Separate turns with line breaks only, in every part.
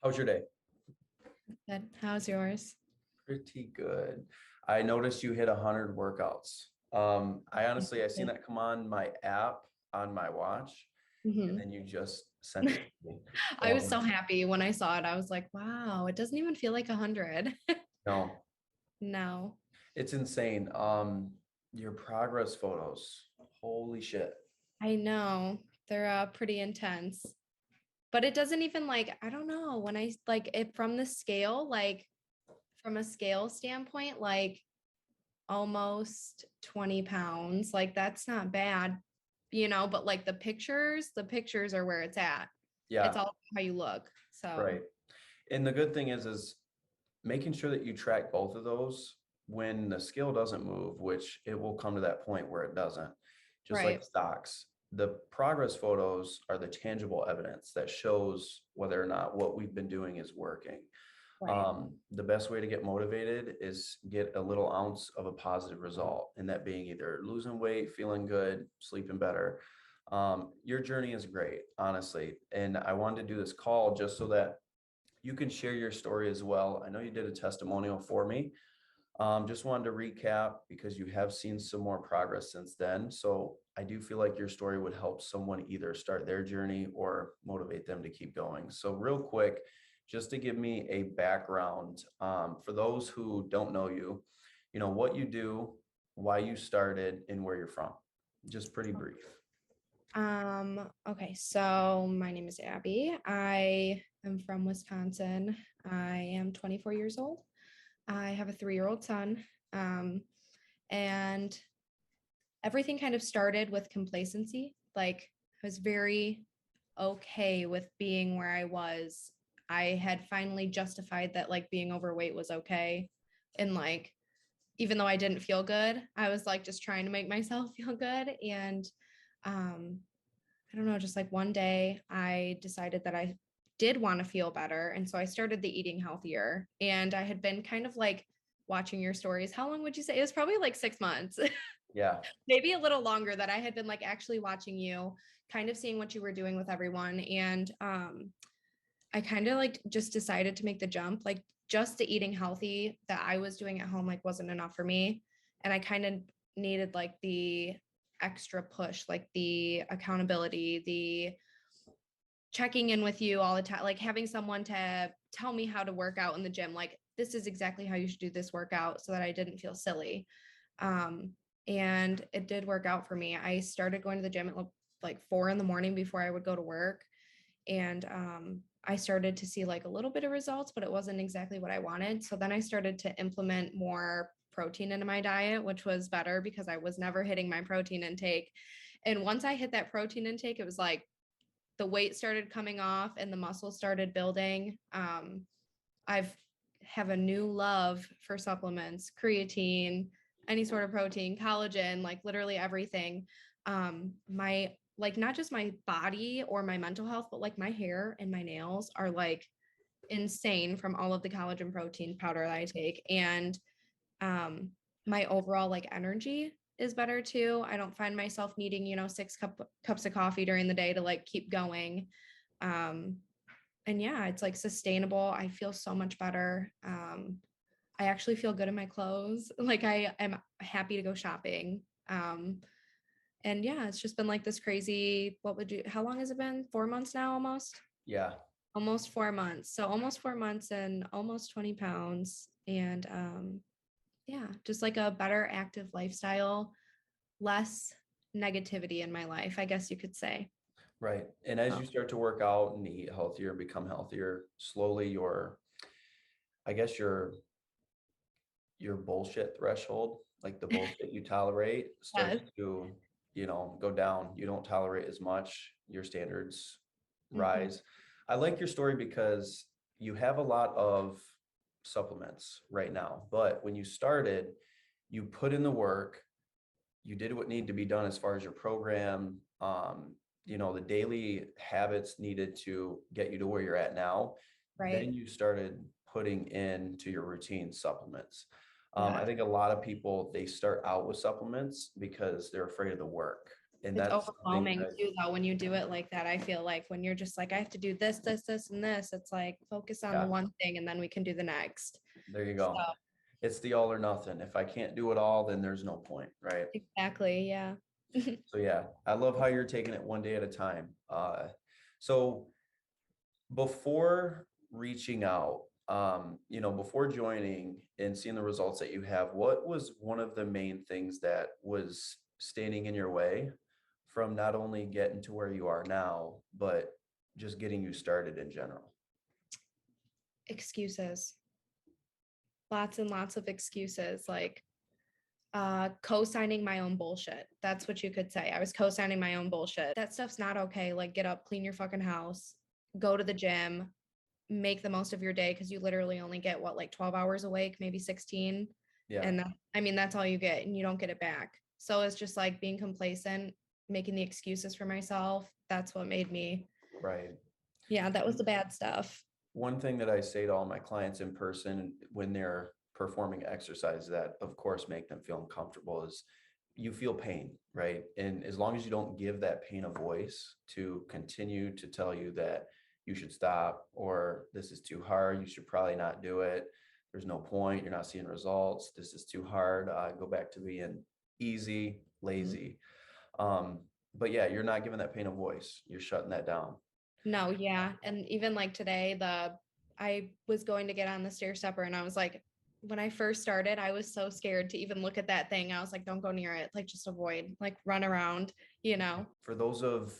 How's your day?
Good. How's yours?
Pretty good. I noticed you hit 100 workouts. I seen that come on my app on my watch, and
hmm
then you just sent it to me.
I was
So
so happy when I saw it. I was like, wow, it doesn't even feel like 100.
no,
No,
it's insane. Your progress photos. Holy shit.
I know they're pretty intense, but it doesn't even like, I don't know when I like it from the scale, like from a scale standpoint, like almost 20 pounds. Like that's not bad, but like the pictures are where it's at. It's
Yeah,
all how you look. So,
right. And the good thing is making sure that you track both of those when the scale doesn't move, which it will come to that point where it doesn't, just like
right,
stocks. The progress photos are the tangible evidence that shows whether or not what we've been doing is working.
right.
The best way to get motivated is get a little ounce of a positive result, and that being either losing weight, feeling good, sleeping better. Your journey is great, honestly. And I wanted to do this call just so that you can share your story as well. I know you did a testimonial for me. Just wanted to recap because you have seen some more progress since then. So I do feel like your story would help someone either start their journey or motivate them to keep going. So, real quick, just to give me a background for those who don't know you, what you do, why you started, and where you're from. Just pretty brief.
Okay, so my name is Abby. I am from Wisconsin. I am 24 years old. I have a 3-year-old son. And everything kind of started with complacency. Like I was very okay with being where I was. I had finally justified that like being overweight was okay. And like, even though I didn't feel good, I was like just trying to make myself feel good. And um I don't know, just like one day I decided that I did want to feel better. And so I started the eating healthier. And I had been kind of like watching your stories. How long would you say? It was probably like 6 months,
Yeah.
maybe a little longer that I had been like actually watching you, kind of seeing what you were doing with everyone. And I kind of like just decided to make the jump, like just the eating healthy that I was doing at home, like wasn't enough for me. And I kind of needed like the extra push, like the accountability, the checking in with you all the time, like having someone to tell me how to work out in the gym. Like, this is exactly how you should do this workout so that I didn't feel silly. Um, and it did work out for me. I started going to the gym at like 4 in the morning before I would go to work. And I started to see like a little bit of results, but it wasn't exactly what I wanted. So then I started to implement more protein into my diet, which was better because I was never hitting my protein intake. And once I hit that protein intake, it was like the weight started coming off and the muscles started building. I've have a new love for supplements, creatine, any sort of protein, collagen, like literally everything. My like not just my body or my mental health, but like my hair and my nails are like insane from all of the collagen protein powder that I take. And um, my overall like energy is better too. I don't find myself needing, 6 cups of coffee during the day to like keep going. Um, and yeah, it's like sustainable. I feel so much better. I actually feel good in my clothes. Like I am happy to go shopping. And yeah, it's just been like this crazy, how long has it been? 4 months now, almost?
Yeah.
Almost 4 months. So almost 4 months and almost 20 pounds. And yeah, just like a better active lifestyle, less negativity in my life, I guess you could say.
Right. And as
Oh,
you start to work out and eat healthier, become healthier, slowly I guess your bullshit threshold, like the bullshit you tolerate, starts
yes.
to, go down. You don't tolerate as much. Your standards
Mhm.
rise. I like your story because you have a lot of supplements right now, but when you started, you put in the work, you did what needed to be done as far as your program, the daily habits needed to get you to where you're at now. Then
Right.
you started putting into your routine supplements. I
Yeah.
think a lot of people, they start out with supplements because they're afraid of the work. And
It's
that's something
overwhelming
that,
too, though, when you do it like that. I feel like when you're just like, I have to do this, this, this, and this, it's like focus on the
yeah,
one thing and then we can do the next.
there you
So
go. It's the all or nothing. If I can't do it all, then there's no point, right?
exactly, yeah.
So yeah, I love how you're taking it one day at a time. So before reaching out, before joining and seeing the results that you have, what was one of the main things that was standing in your way from not only getting to where you are now, but just getting you started in general?
Excuses. Lots and lots of excuses. Like co-signing my own bullshit. That's what you could say. I was co-signing my own bullshit. That stuff's not okay. Like get up, clean your fucking house, go to the gym, make the most of your day because you literally only get what, like 12 hours awake, maybe 16.
Yeah,
And I mean, that's all you get and you don't get it back. So it's just like being complacent, making the excuses for myself. That's what made me,
right.
yeah, that was the bad stuff.
One thing that I say to all my clients in person when they're performing exercise that of course make them feel uncomfortable is you feel pain, right? And as long as you don't give that pain a voice to continue to tell you that you should stop or this is too hard, you should probably not do it. There's no point. You're not seeing results. This is too hard. Go back to being easy,
Mhm.
lazy. Um, but yeah, you're not giving that pain a voice. You're shutting that down.
No, yeah. And even like today, I was going to get on the stair stepper and I was like, when I first started, I was so scared to even look at that thing. I was like, don't go near it, like just avoid, like run around, you know.
For those of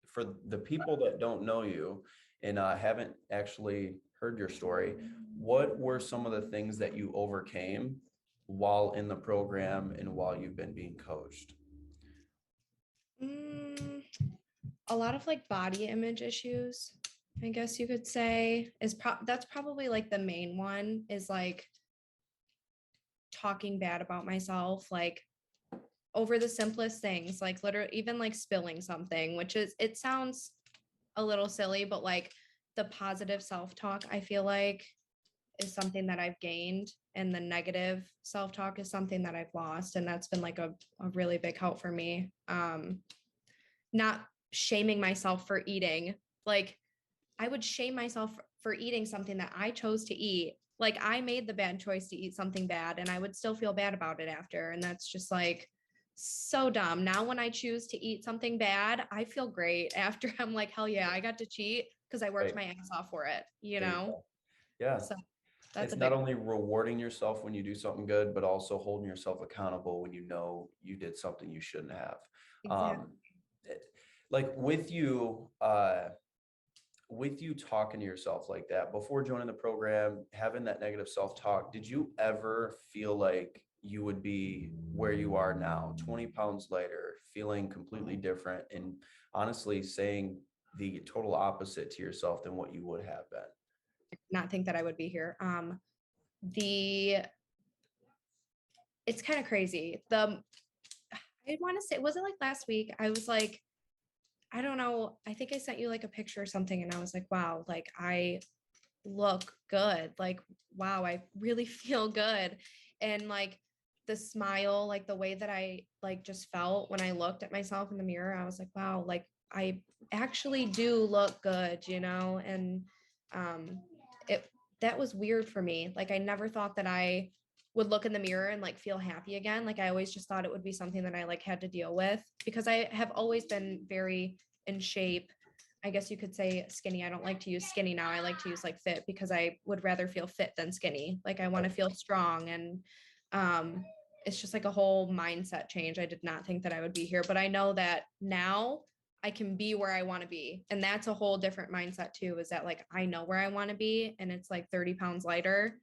for the people that don't know you and haven't actually heard your story, what were some of the things that you overcame while in the program and while you've been being coached?
Mm, a lot of like body image issues, I guess you could say, that's probably like the main one is like talking bad about myself, like over the simplest things, like literally even like spilling something, which is, it sounds a little silly, but like the positive self-talk, I feel like is something that I've gained, and the negative self-talk is something that I've lost. And that's been like a really big help for me. Not shaming myself for eating. Like I would shame myself for eating something that I chose to eat. Like I made the bad choice to eat something bad and I would still feel bad about it after. And that's just like so dumb. Now when I choose to eat something bad, I feel great after. I'm like, hell yeah, I got to cheat because I worked
Right.
my ass off for it, you
There you
know?
go. Yeah.
So that's
It's
a
not
big one.
only rewarding yourself when you do something good, but also holding yourself accountable when you know you did something you shouldn't have.
Exactly.
Um, it- like with you talking to yourself like that before joining the program, having that negative self-talk, did you ever feel like you would be where you are now, 20 pounds lighter, feeling completely different, and honestly saying the total opposite to yourself than what you would have been?
Not think that I would be here. The It's kind of crazy. I want to say, was it like last week? I was like, I don't know. I think I sent you like a picture or something, and I was like, wow, like I look good. Like, wow, I really feel good. And like the smile, like the way that I like just felt when I looked at myself in the mirror, I was like, wow, like I actually do look good, you know? And um it that was weird for me. Like I never thought that I would look in the mirror and like feel happy again. Like I always just thought it would be something that I like had to deal with because I have always been very in shape. I guess you could say skinny. I don't like to use skinny now. I like to use like fit because I would rather feel fit than skinny. Like I want to
Right.
feel strong, and um it's just like a whole mindset change. I did not think that I would be here, but I know that now I can be where I want to be. And that's a whole different mindset too, is that like I know where I want to be and it's like 30 pounds lighter.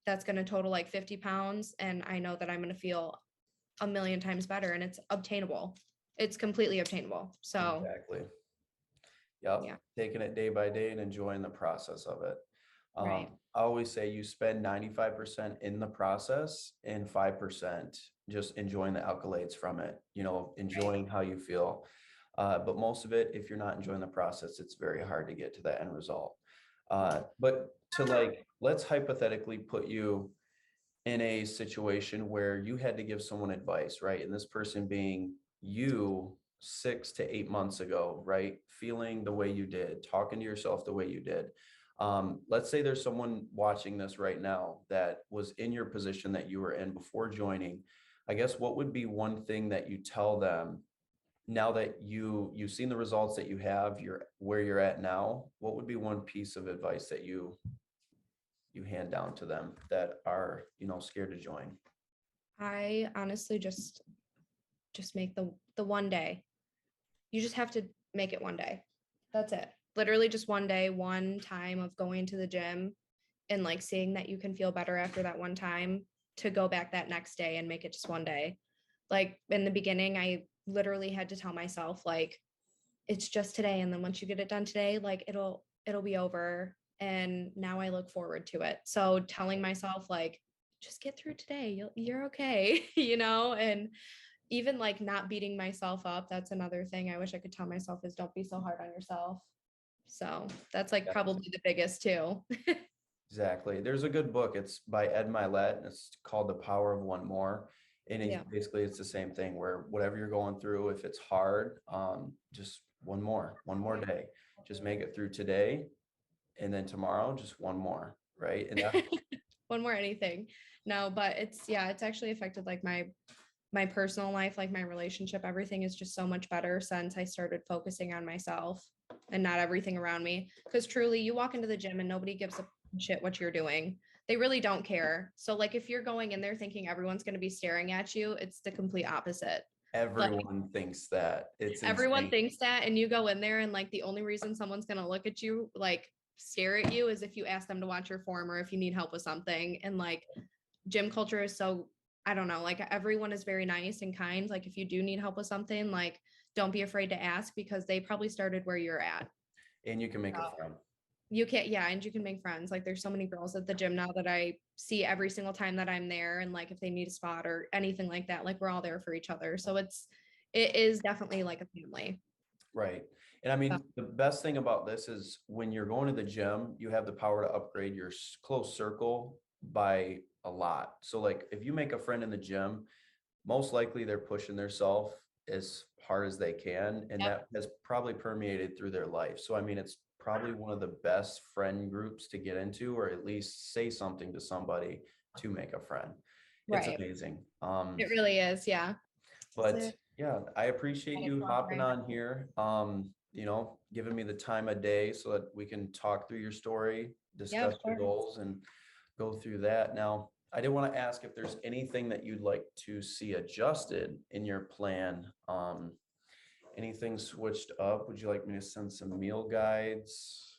That's going to total like 50 pounds and I know that I'm going to feel a million times better and it's obtainable. It's completely obtainable. So,
Exactly. Yep.
yeah,
Taking it day by day and enjoying the process of it.
right.
I always say you spend 95% in the process and 5% just enjoying the accolades from it,
Right.
enjoying how you feel. But most of it, if you're not enjoying the process, it's very hard to get to that end result. But to like, let's hypothetically put you in a situation where you had to give someone advice, right? And this person being you 6 to 8 months ago, right? Feeling the way you did, talking to yourself the way you did. Let's say there's someone watching this right now that was in your position that you were in before joining. I guess what would be one thing that you tell them now that you've seen the results that you have, you're where you're at now? What would be one piece of advice that you hand down to them that are, scared to join?
I honestly just make the one day. You just have to make it one day. That's it. Literally just one day, one time of going to the gym and like seeing that you can feel better after that one time, to go back that next day and make it just one day. Like in the beginning, I literally had to tell myself like it's just today, and then once you get it done today, like it'll be over, and now I look forward to it. So telling myself like just get through today, you're okay, and even like not beating myself up. That's another thing I wish I could tell myself, is don't be so hard on yourself. So that's like
Yeah,
probably the biggest too.
exactly. There's a good book. It's by Ed Milet, and it's called The Power of One More. And
Yeah.
basically it's the same thing where whatever you're going through, if it's hard, just one more day. Just make it through today, and then tomorrow, just one more, right? And that
One more anything. No, but it's actually affected like my personal life, like my relationship, everything is just so much better since I started focusing on myself and not everything around me. Because truly, you walk into the gym and nobody gives a shit what you're doing. They really don't care. So, like, if you're going in there thinking everyone's going to be staring at you, it's the complete opposite. Like,
everyone thinks that. It's
everyone
insane.
thinks that, and you go in there, and like, the only reason someone's going to look at you, like, stare at you, is if you ask them to watch your form or if you need help with something. And like, gym culture is so, I don't know, like everyone is very nice and kind. Like if you do need help with something, like don't be afraid to ask, because they probably started where you're at.
And you can make a
So
friend.
you can't, yeah, and you can make friends. Like there's so many girls at the gym now that I see every single time that I'm there, and like if they need a spot or anything like that, like we're all there for each other. So it is definitely like a family.
Right. And I
So,
mean, the best thing about this is when you're going to the gym, you have the power to upgrade your close circle by a lot. So, like, if you make a friend in the gym, most likely they're pushing themselves as hard as they can. And
yep,
that has probably permeated through their life. So, I mean, it's probably one of the best friend groups to get into, or at least say something to somebody to make a friend. It's
right.
amazing.
It really is. Yeah.
But
So,
yeah, I appreciate you hopping on here, giving me the time of day so that we can talk through your story,
yeah,
discuss
of
your
course.
goals, and go through that. Now, I did want to ask if there's anything that you'd like to see adjusted in your plan. Anything switched up? Would you like me to send some meal guides?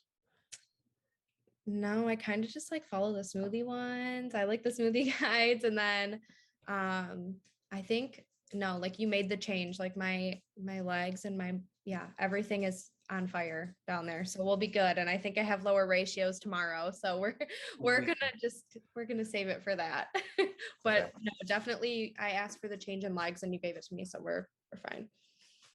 No, I kind of just like follow the smoothie ones. I like the smoothie guides. And then I think no, like you made the change. Like my legs and my, yeah, everything is on fire down there. So we'll be good. And I think I have lower ratios tomorrow. So we're gonna save it for that.
Okay.
But no, definitely I asked for the change in legs and you gave it to me. So we're fine.